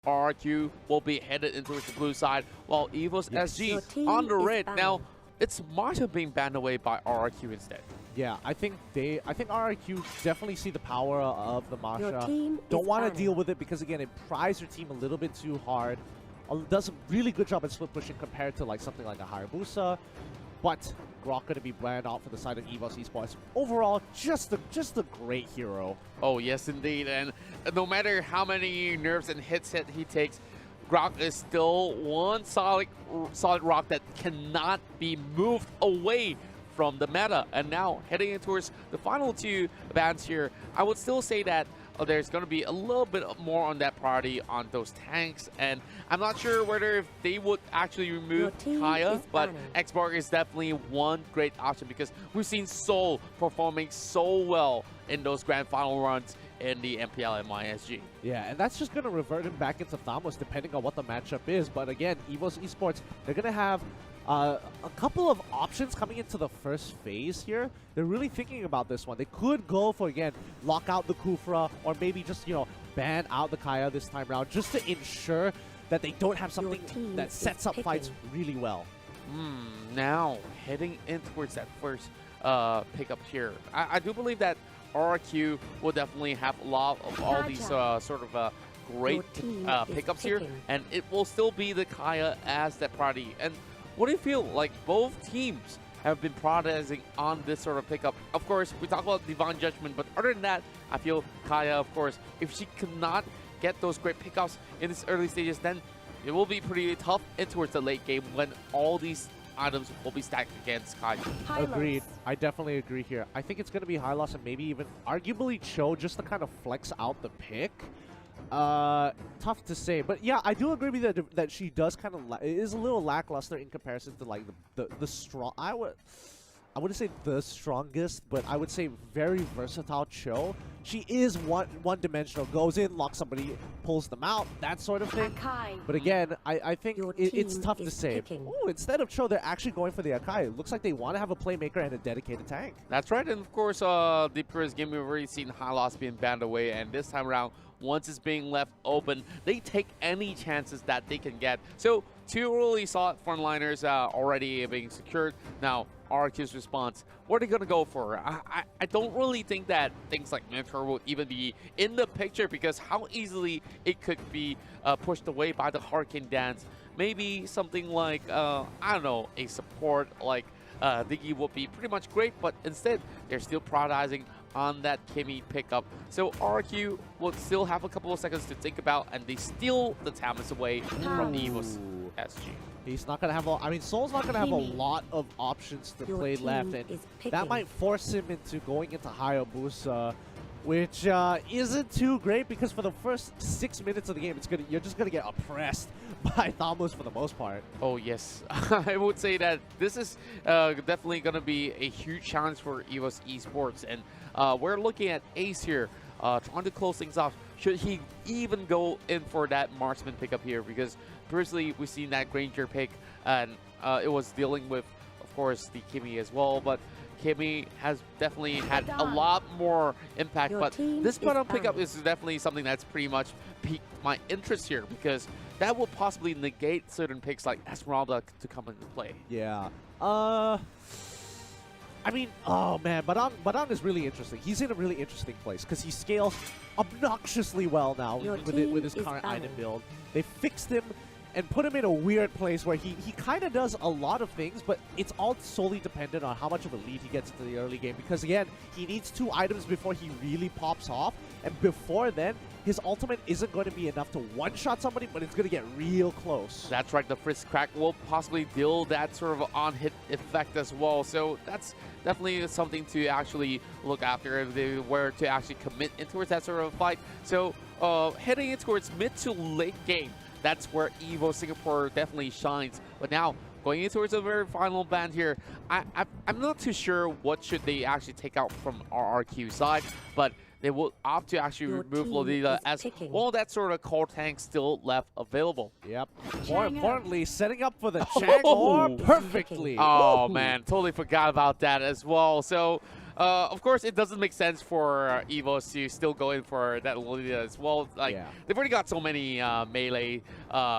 RRQ will be headed into the blue side, while EVOS Yes. SG on the red. Now, it's Masha being banned away by RRQ instead. Yeah, I think RRQ definitely see the power of the Masha. team Don't is want to banned. deal with it because again, it pries your team a little bit too hard. Does a really good job at split pushing compared to like something like a Hayabusa. But Grok gonna be banned out for the side of EVOS Esports. Overall, just a great hero. Oh yes, indeed. And no matter how many nerfs and hits he takes, Grok is still one solid rock that cannot be moved away from the meta. And now heading in towards the final two bans here, I would still say that there's going to be a little bit more on that priority on those tanks, and I'm not sure whether if they would actually remove Kaya, but Xborg is definitely one great option because we've seen Seoul performing so well in those grand final runs in the MPL and MySG. Yeah, and that's just going to revert him back into Thamos depending on what the matchup is. But again, EVOS Esports, they're going to have a couple of options coming into the first phase here. They're really thinking about this one. They could go for, again, lock out the Kufra or maybe just, you know, ban out the Kaya this time around just to ensure that they don't have something that sets up fights really well. Now, heading in towards that first pickup here, I do believe that RRQ will definitely have a lot of all these sort of great pickups here, and it will still be the Kaya as that priority. And what do you feel like both teams have been prioritizing on this sort of pickup? Of course, we talk about Divine Judgment, but other than that, I feel Kaya, of course, if she cannot get those great pickups in these early stages, then it will be pretty tough in towards the late game when all these items will be stacked against Kaya. Agreed. I definitely agree here. I think it's going to be Hylos and maybe even arguably Cho just to kind of flex out the pick. Tough to say, but yeah, I do agree with you that she does kind of is a little lackluster in comparison to like the strong. I wouldn't say the strongest, but I would say very versatile Cho. She is one-dimensional, goes in, locks somebody, pulls them out, that sort of thing. But again, I think it's tough to say. Ooh, instead of Cho, they're actually going for the Akai. It looks like they want to have a playmaker and a dedicated tank. That's right, and of course, the previous game we've already seen Hylos being banned away, and this time around, once it's being left open, they take any chances that they can get. So, two really solid frontliners already being secured. Now, RRQ's response, what are they going to go for? I don't really think that things like Mentor will even be in the picture because how easily it could be pushed away by the Hurricane Dance. Maybe something like, I don't know, a support like Diggy would be pretty much great, but instead, they're still prioritizing on that Kimmy pickup. So RRQ will still have a couple of seconds to think about, and they steal the Tamas away from the EVOS SG. He's not going to have I mean, Soul's not going to have a lot of options to play left, and that might force him into going into Hayabusa, which isn't too great because for the first 6 minutes of the game, you're just going to get oppressed by Thamos for the most part. Oh, yes. I would say that this is definitely going to be a huge challenge for EVOS Esports, and we're looking at Ace here, trying to close things off. Should he even go in for that marksman pickup here? Because previously we've seen that Granger pick, and it was dealing with, of course, the Kimmy as well, but Kimmy has definitely had a lot more impact, but this button pickup is definitely something that's pretty much piqued my interest here because that will possibly negate certain picks like Esmeralda to come into play. Yeah. I mean, oh man, Badang is really interesting. He's in a really interesting place because he scales obnoxiously well now with his current item build. They fixed him and put him in a weird place where he kind of does a lot of things, but it's all solely dependent on how much of a lead he gets into the early game. Because again, he needs 2 items before he really pops off, and before then, his ultimate isn't going to be enough to one-shot somebody, but it's going to get real close. That's right, the Frisk Crack will possibly deal that sort of on-hit effect as well, so that's definitely something to actually look after if they were to actually commit in towards that sort of fight. So heading in towards mid to late game, that's where EVO Singapore definitely shines. But now, going in towards the very final band here, I'm not too sure what should they actually take out from RRQ side, but they will opt to actually remove Lolita as well. That sort of core tank still left available. Yep. More importantly, setting up for the Chang'e perfectly. Oh man, totally forgot about that as well. So Of course, it doesn't make sense for EVOS to still go in for that Lolita as well. Like, they've already got so many melee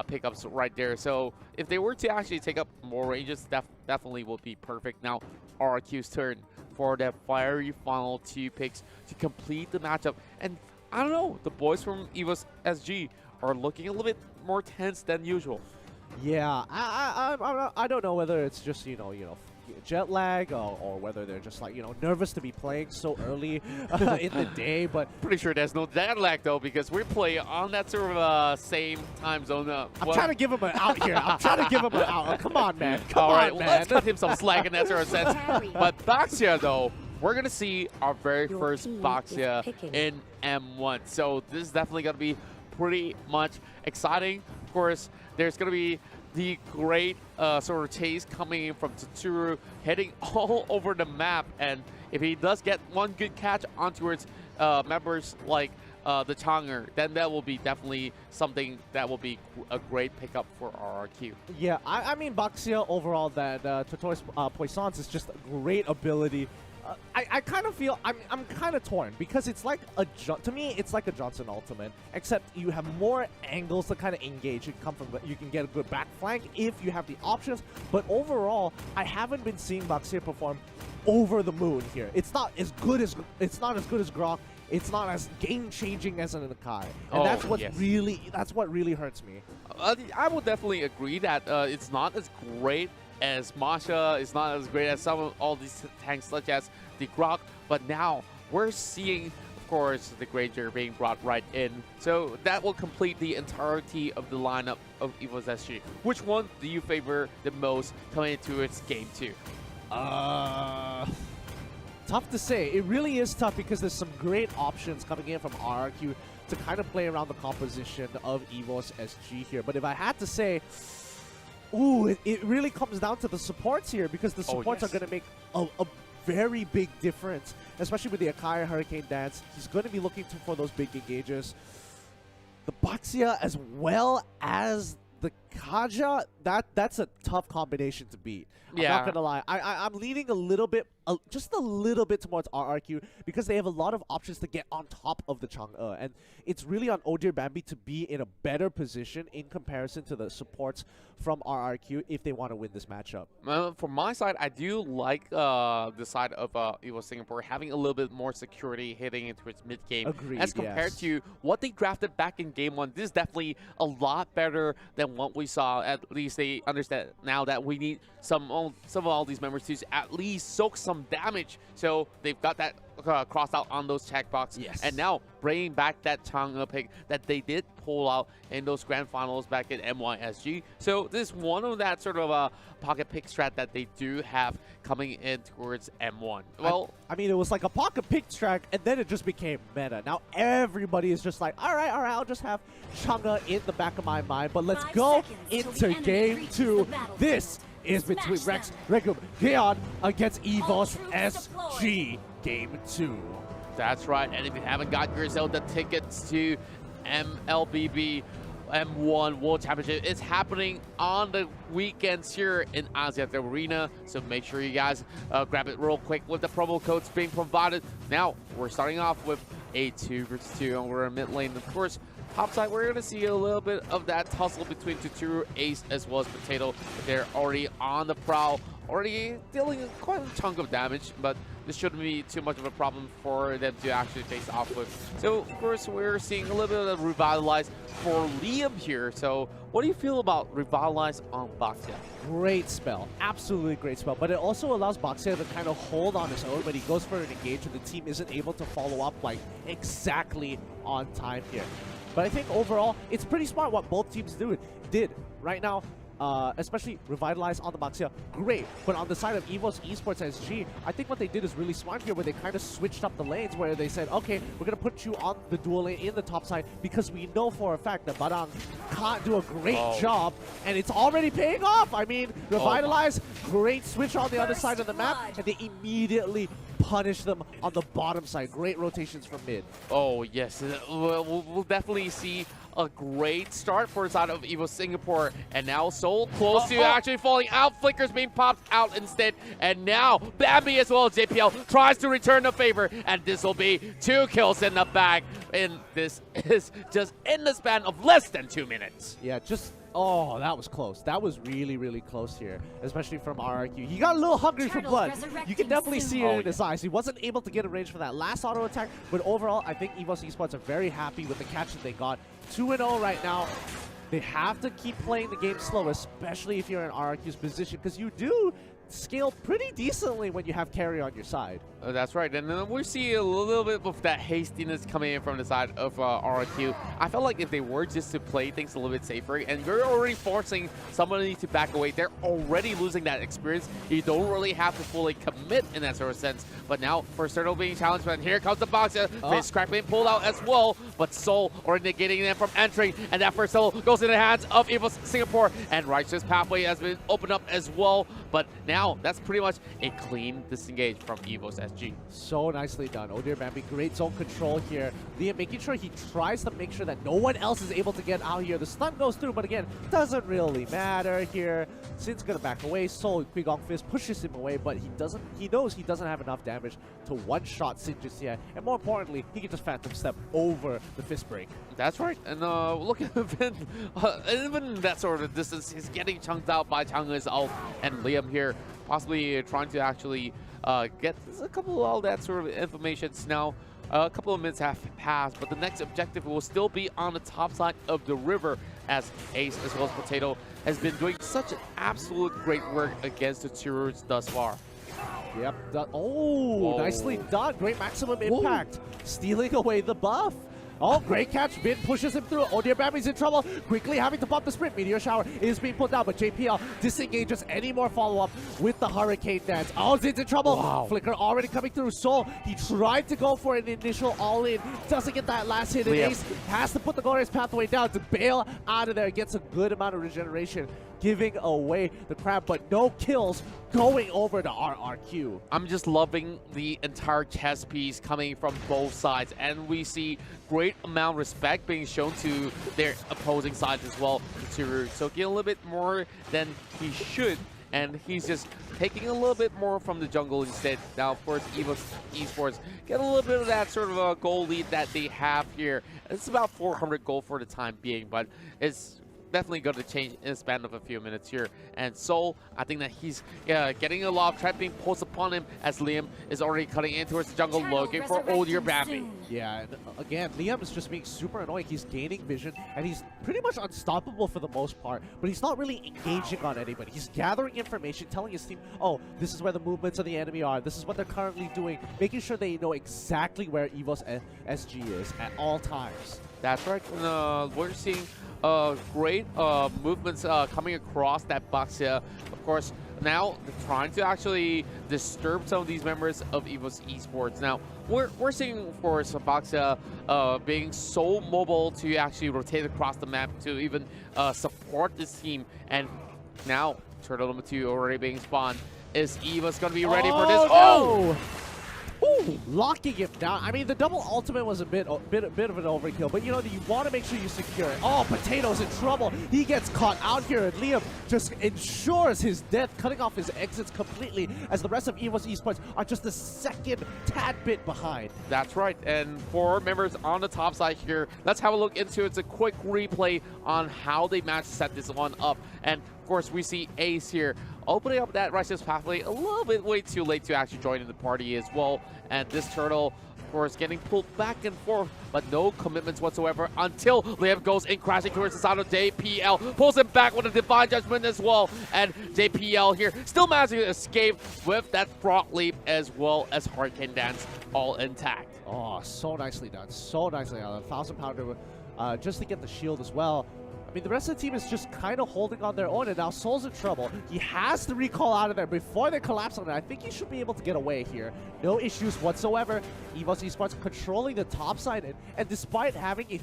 pickups right there. So if they were to actually take up more ranges, definitely would be perfect. Now, RRQ's turn for that fiery final 2 picks to complete the matchup. And I don't know, the boys from EVOS SG are looking a little bit more tense than usual. Yeah, I don't know whether it's just, you know, jet lag or whether they're just like, nervous to be playing so early in the day, but pretty sure there's no jet lag though, because we play on that sort of same time zone. I'm trying to give him an out here. I'm trying to give him an out. Oh, come on, man. Come on, man. Let's cut him some slack in that sort of sense. But Baxia though, we're going to see our very first Baxia in M1. So this is definitely going to be pretty much exciting. Of course, there's going to be the great sort of chase coming in from Tsuru, heading all over the map. And if he does get one good catch onto its members like the Chonger, then that will be definitely something that will be a great pickup for RRQ. Yeah, I mean, Baxia overall, that Tortoise Poissons is just a great ability. I kind of feel I'm kind of torn because it's like to me it's like a Johnson ultimate, except you have more angles to kind of engage. You can get a good back flank if you have the options. But overall, I haven't been seeing Baxia perform over the moon here. It's not as good as Grok. It's not as game changing as an Akai, and that's what really hurts me. I would definitely agree that it's not as great as Masha, is not as great as some of all these tanks such as the Grok, but now we're seeing, of course, the Granger being brought right in. So that will complete the entirety of the lineup of EVOS SG. Which one do you favor the most coming into its game 2? Tough to say. It really is tough because there's some great options coming in from RRQ to kind of play around the composition of EVOS SG here. But if I had to say, it really comes down to the supports here, because the supports are going to make a very big difference, especially with the Akai Hurricane Dance. He's going to be looking for those big engages. The Baxia as well as the Kaja, that's a tough combination to beat. I'm not going to lie. I'm leaning a little bit, just a little bit towards RRQ because they have a lot of options to get on top of the Chang'e. And it's really on Odir Bambi to be in a better position in comparison to the supports from RRQ if they want to win this matchup. From my side, I do like the side of EVOS Singapore having a little bit more security hitting into its mid-game. Agreed, as compared to what they drafted back in Game 1. This is definitely a lot better than what we saw. At least they understand now that we need some of all these members to at least soak some damage. So they've got that crossed out on those checkbox. Yes. And now bringing back that Chang'e pick that they did pull out in those grand finals back in MYSG. So this is one of that sort of pocket pick strat that they do have coming in towards M1. Well, I mean, it was like a pocket pick strat, and then it just became meta. Now everybody is just like, all right, I'll just have Chang'e in the back of my mind, but let's go into game 2. This is between Rex Regum Keon against EVOS SG game 2. That's right, and if you haven't got yourself the tickets to MLBB M1 World Championship, it's happening on the weekends here in Asiat Arena, so make sure you guys grab it real quick with the promo codes being provided. Now, we're starting off with a 2 versus 2 over mid lane. Of course, top side, we're going to see a little bit of that tussle between Tuturu, Ace, as well as Potato. They're already on the prowl, already dealing quite a chunk of damage, but this shouldn't be too much of a problem for them to actually face off with. So, of course, we're seeing a little bit of Revitalize for Liam here. So, what do you feel about Revitalize on Baxia? Great spell. Absolutely great spell. But it also allows Baxia to kind of hold on his own when he goes for an engage and the team isn't able to follow up like exactly on time here. But I think overall, it's pretty smart what both teams did right now. Especially Revitalize on the Baxia, great. But on the side of EVOS Esports SG, I think what they did is really smart here, where they kind of switched up the lanes, where they said, okay, we're going to put you on the dual lane in the top side because we know for a fact that Barang can't do a great job, and it's already paying off. I mean, Revitalize, great switch on the other side of the map, and they immediately punish them on the bottom side. Great rotations from mid. Oh, yes. We'll definitely see a great start for the side of EVOS Singapore. And now Soul close to actually falling out. Flicker's being popped out instead. And now Bambi as well as JPL tries to return the favor. And this will be 2 kills in the bag. And this is just in the span of less than 2 minutes. Yeah, just... Oh, that was close. That was really, really close here, especially from RRQ. He got a little hungry for blood. You can definitely see it in his eyes. He wasn't able to get a range for that last auto attack, but overall, I think EVOS Esports are very happy with the catch that they got. 2-0 right now. They have to keep playing the game slow, especially if you're in RRQ's position, because you do scale pretty decently when you have carry on your side. That's right, and then we see a little bit of that hastiness coming in from the side of RRQ. I felt like if they were just to play things a little bit safer, and you're already forcing somebody to back away, they're already losing that experience. You don't really have to fully commit in that sort of sense. But now, for Turtle being challenged, and here comes the boxer. Face crack being pulled out as well, but Soul already negating them from entering, and that first solo goes in the hands of EVOS Singapore, and Righteous Pathway has been opened up as well. But now, that's pretty much a clean disengage from EVOS SG. So nicely done. Oh dear Bambi, great zone control here. Liam making sure he tries to make sure that no one else is able to get out here. The stun goes through, but again, doesn't really matter here. Sin's gonna back away. Soul Quigong Fist pushes him away, but he knows he doesn't have enough damage to one-shot Sin just yet. And more importantly, he can just Phantom Step over the fist break. That's right. And look at Vin. Even that sort of distance, he's getting chunked out by Chang's ult. And Liam here possibly trying to actually get a couple of all that sort of informations now. A couple of minutes have passed, but the next objective will still be on the top side of the river, as Ace as well as Potato has been doing such an absolute great work against the Tirurs thus far. Yep. Nicely done. Great maximum impact. Stealing away the buff. Oh, great catch. Vin pushes him through. Oh dear, Bambi's in trouble. Quickly having to pop the sprint. Meteor Shower is being put down, but JPL disengages any more follow-up with the Hurricane Dance. Oh, Zin's in trouble. Wow. Flicker already coming through. Soul, he tried to go for an initial all-in. Doesn't get that last hit. And Ace has to put the Glorious Pathway down to bail out of there. Gets a good amount of regeneration, giving away the crab, but no kills going over to RRQ. I'm just loving the entire chess piece coming from both sides, and we see great amount of respect being shown to their opposing sides as well. So get a little bit more than he should, and he's just taking a little bit more from the jungle instead. Now, of course, EVOS Esports get a little bit of that sort of a goal lead that they have here. It's about 400 gold for the time being, but it's definitely going to change in the span of a few minutes here. And Soul, I think that he's getting a lot of trap being posed upon him, as Liam is already cutting in towards the jungle, looking for old year Bambi. Yeah, and again, Liam is just being super annoying. He's gaining vision, and he's pretty much unstoppable for the most part, but he's not really engaging on anybody. He's gathering information, telling his team, oh, this is where the movements of the enemy are, this is what they're currently doing, making sure they know exactly where EVOS SG is at all times. That's right. We're seeing great movements coming across that box here. Of course, now they're trying to actually disturb some of these members of EVOS Esports. Now, we're seeing, of course, Boxia being so mobile to actually rotate across the map to even support this team. And now, Turtle number 2 already being spawned. Is EVOS going to be ready for this? Oh! Ooh, locking him down. I mean, the double ultimate was a bit of an overkill, but you know, you want to make sure you secure it. Oh, Potato's in trouble. He gets caught out here, and Liam just ensures his death, cutting off his exits completely, as the rest of EVOS Esports are just a second tad bit behind. That's right, and for members on the top side here, let's have a look into it. It's a quick replay on how they managed to set this one up. And of course, we see Ace here opening up that Righteous Pathway a little bit way too late to actually join in the party as well. And this Turtle, of course, getting pulled back and forth, but no commitments whatsoever until Liam goes in crashing towards the side of JPL. Pulls him back with a Divine Judgment as well. And JPL here still managing to escape with that Frog Leap as well as Hurricane Dance all intact. Oh, so nicely done. So nicely done. 1,000 pounder just to get the shield as well. I mean, the rest of the team is just kind of holding on their own, and now Soul's in trouble. He has to recall out of there before they collapse on it. I think he should be able to get away here. No issues whatsoever. EVOS Esports controlling the top side, and despite having a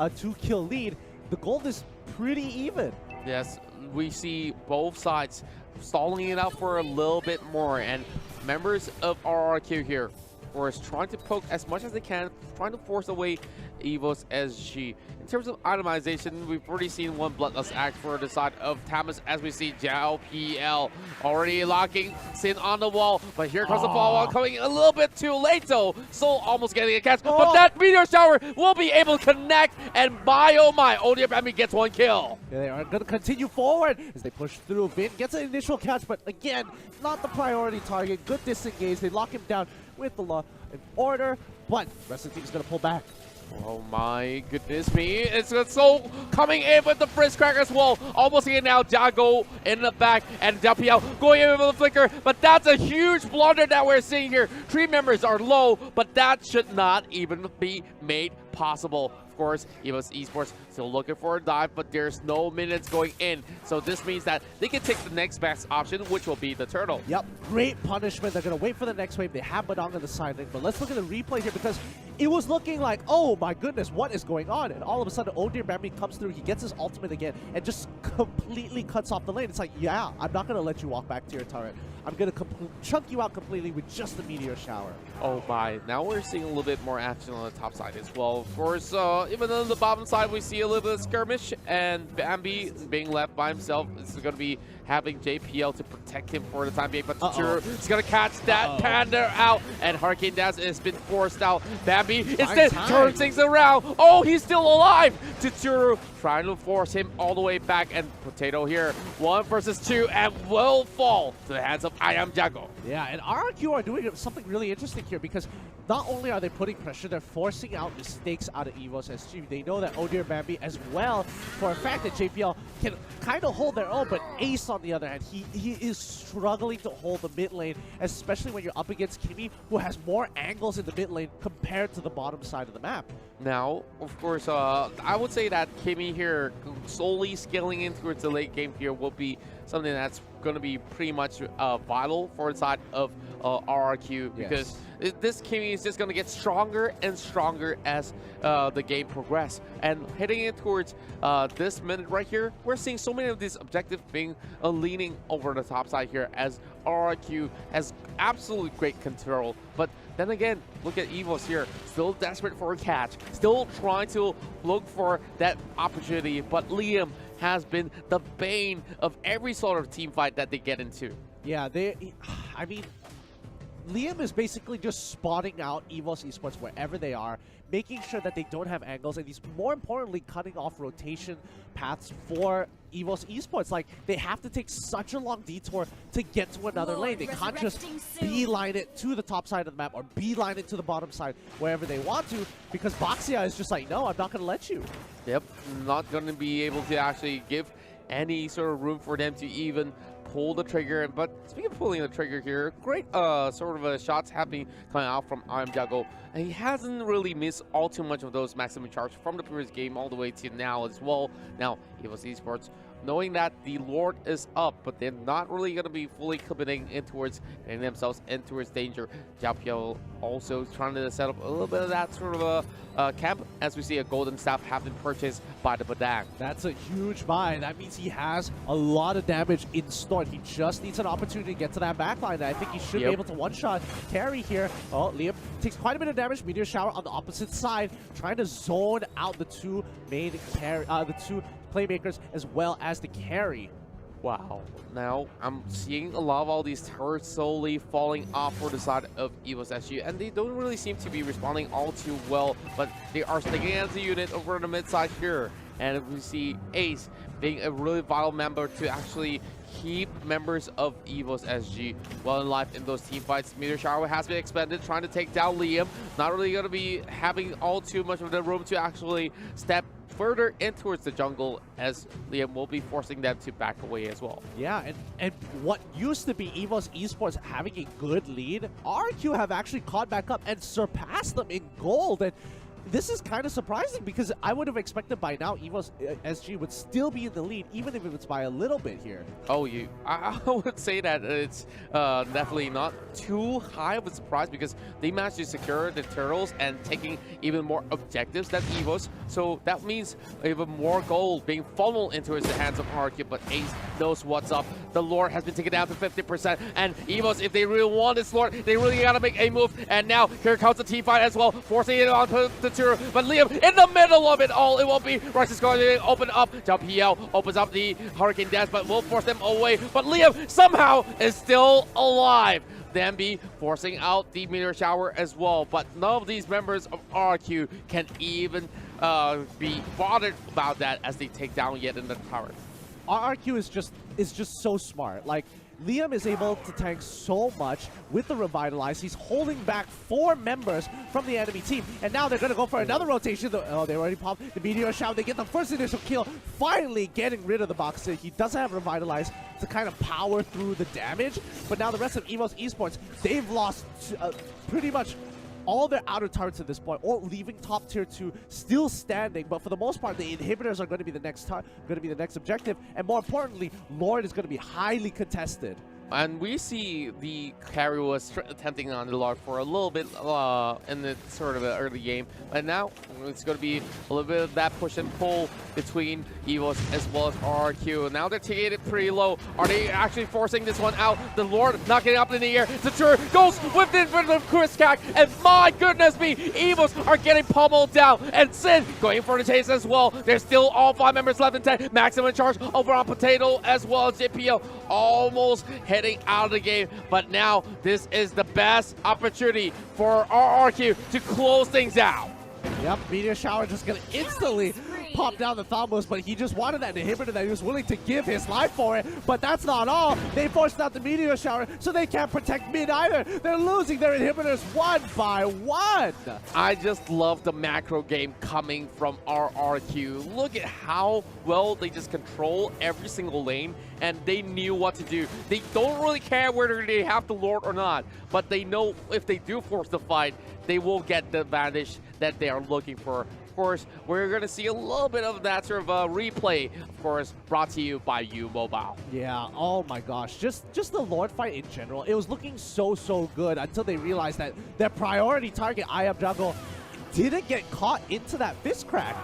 two-kill lead, the gold is pretty even. Yes, we see both sides stalling it out for a little bit more, and members of RRQ here, of course, trying to poke as much as they can, trying to force away EVOS SG. In terms of itemization, we've already seen one Bloodlust Axe for the side of Tamas, as we see Jiao PL already locking Sin on the wall. But here comes the follow-on coming a little bit too late, though. Soul almost getting a catch, but that Meteor Shower will be able to connect, and my oh my, ODRBAMBI gets one kill. Yeah, they are going to continue forward as they push through. Vin gets an initial catch, but again, not the priority target. Good disengage. They lock him down with the law in order, but the rest of the team is going to pull back. Oh my goodness me. It's Soul coming in with the Frizz Crack as well. Almost here now. Jago in the back and Dapiao going in with the flicker. But that's a huge blunder that we're seeing here. 3 members are low, but that should not even be made possible. Of course, EVOS Esports still looking for a dive, but there's no minutes going in. So this means that they can take the next best option, which will be the turtle. Yep, great punishment. They're going to wait for the next wave. They have Badong on the side lane, but let's look at the replay here because it was looking like, oh my goodness, what is going on? And all of a sudden, ODRBAMBI comes through. He gets his ultimate again and just completely cuts off the lane. It's like, yeah, I'm not going to let you walk back to your turret. I'm going to chunk you out completely with just the Meteor Shower. Oh my, now we're seeing a little bit more action on the top side as well. Of course, even on the bottom side, we see a little bit of skirmish, and Bambi being left by himself. This is going to be having JPL to protect him for the time being, but Tsuru is going to catch that Panda out, and Hurricane Dash has been forced out. Bambi instead turns things around. Oh, he's still alive. Tsuru trying to force him all the way back, and Potato here, 1 versus 2, and will fall to the hands of I Am Jago. Yeah, and RRQ are doing something really interesting here because not only are they putting pressure, they're forcing out mistakes out of EVOS SG. They know that ODRBAMBI as well, for a fact that JPL can kind of hold their own, but Ace on the other hand, he is struggling to hold the mid lane, especially when you're up against Kimmy, who has more angles in the mid lane compared to the bottom side of the map. Now, of course, I would say that Kimmy here solely scaling in towards the late game here will be something that's going to be pretty much vital for the side of RRQ, because this Kimmy is just going to get stronger and stronger as the game progresses. And heading in towards this minute right here, we're seeing so many of these objectives being leaning over the top side here, as RRQ has absolutely great control. But then again, look at EVOS here, still desperate for a catch, still trying to look for that opportunity, but Liam has been the bane of every sort of team fight that they get into. Yeah, I mean, Liam is basically just spotting out EVOS Esports wherever they are, making sure that they don't have angles, and he's more importantly cutting off rotation paths for EVOS Esports. Like, they have to take such a long detour to get to another lane. They can't just beeline it to the top side of the map or beeline it to the bottom side wherever they want to, because Boxia is just like, no, I'm not going to let you. Yep, not going to be able to actually give any sort of room for them to even pull the trigger. But speaking of pulling the trigger here, great sort of shots happening coming out from I Am Jago. And he hasn't really missed all too much of those maximum charge from the previous game all the way to now as well. Now, EVOS Esports, knowing that the Lord is up, but they're not really going to be fully committing in towards getting themselves in towards danger. Jiao also trying to set up a little bit of that sort of a camp, as we see a golden staff have been purchased by the Badang. That's a huge buy. That means he has a lot of damage in store. He just needs an opportunity to get to that backline. I think he should be able to one-shot carry here. Oh, Liam takes quite a bit of damage. Meteor Shower on the opposite side, trying to zone out the two main the two playmakers as well as the carry. Wow. Now, I'm seeing a lot of all these turrets slowly falling off for the side of EVOS SG, and they don't really seem to be responding all too well, but they are sticking as a unit over the mid side here. And we see Ace being a really vital member to actually keep members of EVOS SG well in life in those team fights. Meteor Shower has been expended, trying to take down Liam. Not really going to be having all too much of the room to actually step further in towards the jungle, as Liam will be forcing them to back away as well. Yeah, and what used to be EVOS Esports having a good lead, RRQ have actually caught back up and surpassed them in gold. And this is kind of surprising because I would have expected by now EVOS SG would still be in the lead, even if it's by a little bit here. Oh, I would say that it's definitely not too high of a surprise, because they managed to secure the turtles and taking even more objectives than EVOS. So that means even more gold being funneled into the hands of RRQ, but Ace knows what's up. The Lord has been taken down to 50%, and EVOS, if they really want this Lord, they really gotta make a move. And now here comes the team fight as well, forcing it on to Turu. But Liam in the middle of it all, it won't be. Rice is going to open up. JPL opens up the Hurricane Dash, but will force them away. But Liam somehow is still alive. Demby forcing out the meteor shower as well, but none of these members of RRQ can even be bothered about that as they take down yet another tower. RRQ is just so smart. Like, Liam is able to tank so much with the Revitalize. He's holding back 4 members from the enemy team. And now they're going to go for another rotation. Oh, they already popped the Meteor Shower. They get the first initial kill, finally getting rid of the Boxer. He doesn't have Revitalize to kind of power through the damage. But now the rest of EVOS Esports, they've lost pretty much all their outer targets at this point, or leaving top tier 2 still standing. But for the most part, the inhibitors are going to be the next objective, and more importantly, Lord is going to be highly contested. And we see the carry was attempting on the Lord for a little bit in the sort of the early game, but now it's going to be a little bit of that push and pull between EVOS as well as RRQ. Now they're taking it pretty low. Are they actually forcing this one out? The Lord not getting up in the air. Satur goes with the Chris Cack, and my goodness me, EVOS are getting pummeled down. And Sin going for the chase as well. There's still all 5 members left in 10. Maximum charge over on Potato as well as JPL almost heading out of the game, but now this is the best opportunity for RRQ to close things out. Yep, Meteor Shower just gonna instantly pop down the Thambos, but he just wanted that inhibitor that he was willing to give his life for it. But that's not all. They forced out the Meteor Shower, so they can't protect mid either. They're losing their inhibitors 1 by 1. I just love the macro game coming from RRQ. Look at how well they just control every single lane, and they knew what to do. They don't really care whether they have the Lord or not, but they know if they do force the fight, they will get the advantage that they are looking for. Of course, we're going to see a little bit of that sort of replay, of course, brought to you by U-Mobile. Yeah, oh my gosh. Just the Lord fight in general, it was looking so good until they realized that their priority target, IamJungle, didn't get caught into that fist crack.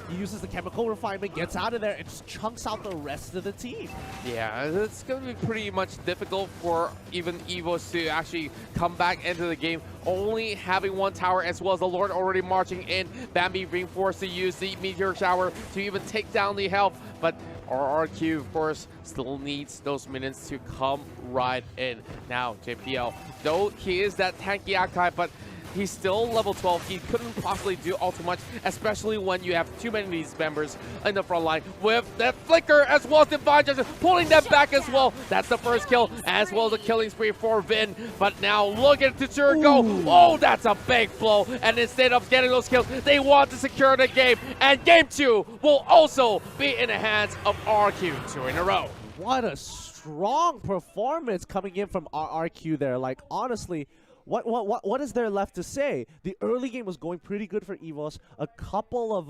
He uses the chemical refinement, gets out of there, and just chunks out the rest of the team. Yeah, it's going to be pretty much difficult for even EVOS to actually come back into the game, only having 1 tower as well as the Lord already marching in. Bambi being forced to use the Meteor Shower to even take down the health, but RRQ, of course, still needs those minions to come right in. Now, JPL, though he is that tanky archetype, but he's still level 12. He couldn't possibly do all too much, especially when you have too many of these members in the front line with that flicker as well as Divine Judgment, pulling them back as well. That's the first kill, as well as the killing spree for Vin. But now look at Tetsuro go. Oh, that's a big blow. And instead of getting those kills, they want to secure the game. And game 2 will also be in the hands of RRQ 2 in a row. What a strong performance coming in from RRQ there. Like, honestly, what is there left to say? The early game was going pretty good for EVOS. A couple of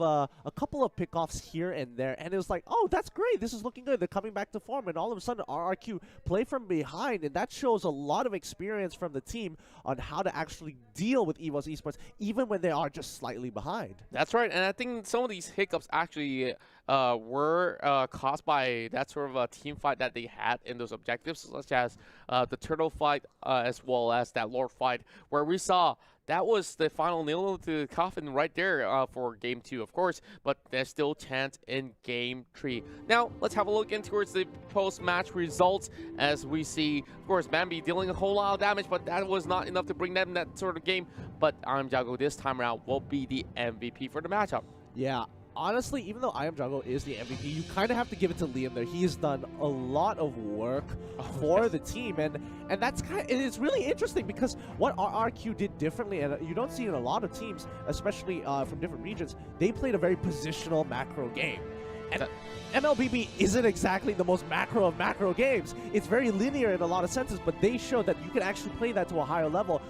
pickoffs here and there, and it was like, oh, that's great. This is looking good. They're coming back to form, and all of a sudden, RRQ play from behind, and that shows a lot of experience from the team on how to actually deal with EVOS Esports, even when they are just slightly behind. That's right, and I think some of these hiccups actually were caused by that sort of a team fight that they had in those objectives, such as the Turtle fight as well as that Lord fight, where we saw that was the final nail to the coffin right there for game 2, of course, but there's still chance in game 3. Now, let's have a look in towards the post-match results as we see, of course, Bambi dealing a whole lot of damage, but that was not enough to bring them that sort of game. But IamJungle this time around will be the MVP for the matchup. Yeah. Honestly, even though IamJungle is the MVP, you kind of have to give it to Liam there. He has done a lot of work for the team, and that's it's really interesting because what RRQ did differently, and you don't see in a lot of teams, especially from different regions, they played a very positional macro game. And MLBB isn't exactly the most macro of macro games. It's very linear in a lot of senses, but they showed that you can actually play that to a higher level.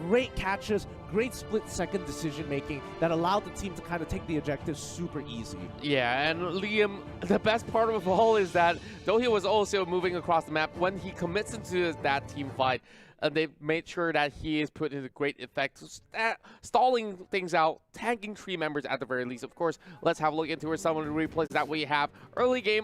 Great catches, great split-second decision-making that allowed the team to kind of take the objective super easy. Yeah, and Liam, the best part of all is that though he was also moving across the map, when he commits into that team fight, they've made sure that he is put into great effect, stalling things out, tanking 3 members at the very least. Of course, let's have a look into some of the replays that we have. Early game,